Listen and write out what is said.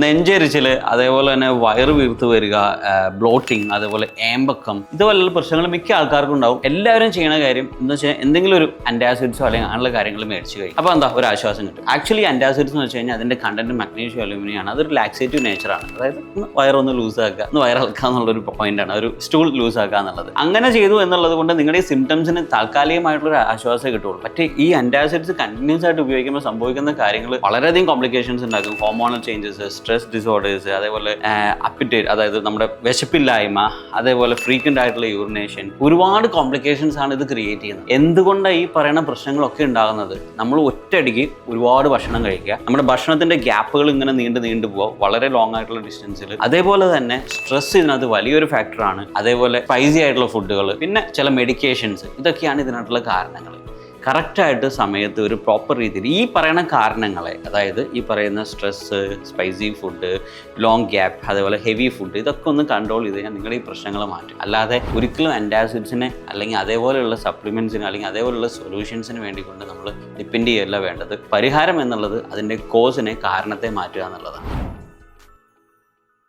നെഞ്ചരിച്ചിൽ, അതേപോലെ തന്നെ വയറ് വീർത്ത് വരിക, ബ്ലോട്ടിങ്, അതേപോലെ ഏമ്പക്കം, ഇതുപോലുള്ള പ്രശ്നങ്ങൾ മിക്ക ആൾക്കാർക്കും ഉണ്ടാവും. എല്ലാവരും ചെയ്യണ കാര്യം എന്ന് വെച്ചാൽ എന്തെങ്കിലും ഒരു അന്റാസിഡ്സോ അല്ലെങ്കിൽ അങ്ങനെയുള്ള കാര്യങ്ങൾ മേടിച്ച് കഴിയും. അപ്പോൾ എന്താ ഒരു ആശ്വാസം കിട്ടും. ആക്ച്വലി അന്റാസിഡ്സ് എന്ന് വെച്ച് കഴിഞ്ഞാൽ അതിന്റെ കണ്ടന്റ് മഗ്നീഷ്യം, അലുമിനിയം ആണ്. അതൊരു ലാക്സേറ്റീവ് നേച്ചറാണ്. അതായത് വയറൊന്ന് ലൂസ് ആക്കുക, ഒന്ന് വയറിളക്കുക എന്നുള്ളൊരു പോയിന്റാണ്, ഒരു സ്റ്റൂൾ ലൂസ് ആക്കുക എന്നുള്ളത്. അങ്ങനെ ചെയ്തു എന്നുള്ളത് കൊണ്ട് നിങ്ങളുടെ ഈ സിംറ്റംസിന് താൽക്കാലികമായിട്ടുള്ള ആശ്വാസം കിട്ടുള്ളൂ. പക്ഷേ ഈ അന്റാസിഡ്സ് കണ്ടിന്യൂസ് ആയിട്ട് ഉപയോഗിക്കുമ്പോൾ സംഭവിക്കുന്ന കാര്യങ്ങൾ വളരെയധികം കോംപ്ലിക്കേഷൻസ് ഉണ്ടാക്കും. ഹോർമോണൽ ചേഞ്ചസ്, സ്ട്രെസ് ഡിസോർഡേഴ്സ്, അതേപോലെ അപ്പിറ്റേറ്റ്, അതായത് നമ്മുടെ വിശപ്പില്ലായ്മ, അതേപോലെ ഫ്രീക്വന്റ് ആയിട്ടുള്ള യൂറിനേഷൻ, ഒരുപാട് കോംപ്ലിക്കേഷൻസ് ആണ് ഇത് ക്രിയേറ്റ് ചെയ്യുന്നത്. എന്തുകൊണ്ടാണ് ഈ പറയുന്ന പ്രശ്നങ്ങളൊക്കെ ഉണ്ടാകുന്നത്? നമ്മൾ ഒറ്റയടിക്ക് ഒരുപാട് ഭക്ഷണം കഴിക്കുക, നമ്മുടെ ഭക്ഷണത്തിന്റെ ഗ്യാപ്പുകൾ ഇങ്ങനെ നീണ്ടു പോകുക വളരെ ലോങ് ആയിട്ടുള്ള ഡിസ്റ്റൻസിൽ. അതേപോലെ തന്നെ സ്ട്രെസ് ഇതിനകത്ത് വലിയൊരു ഫാക്ടറാണ്. അതേപോലെ സ്പൈസി ആയിട്ടുള്ള ഫുഡുകൾ, പിന്നെ ചില മെഡിക്കേഷൻസ്, ഇതൊക്കെയാണ് ഇതിനായിട്ടുള്ള കാരണങ്ങൾ. കറക്റ്റായിട്ട് സമയത്ത് ഒരു പ്രോപ്പർ രീതിയിൽ ഈ പറയുന്ന കാരണങ്ങളെ, അതായത് ഈ പറയുന്ന stress, spicy food, long gap, അതേപോലെ ഹെവി ഫുഡ്, ഇതൊക്കെ ഒന്ന് കൺട്രോൾ ചെയ്ത് കഴിഞ്ഞാൽ നിങ്ങൾ ഈ പ്രശ്നങ്ങൾ മാറ്റും. അല്ലാതെ ഒരിക്കലും അന്റാസിഡ്സിനെ അല്ലെങ്കിൽ അതേപോലെയുള്ള സപ്ലിമെൻറ്റ്സിന് അല്ലെങ്കിൽ അതേപോലെയുള്ള സൊല്യൂഷൻസിന് വേണ്ടി കൊണ്ട് നമ്മൾ ഡിപ്പെൻഡ് ചെയ്യല്ല വേണ്ടത്. പരിഹാരം എന്നുള്ളത് അതിൻ്റെ കോസിനെ, കാരണത്തെ മാറ്റുക എന്നുള്ളതാണ്.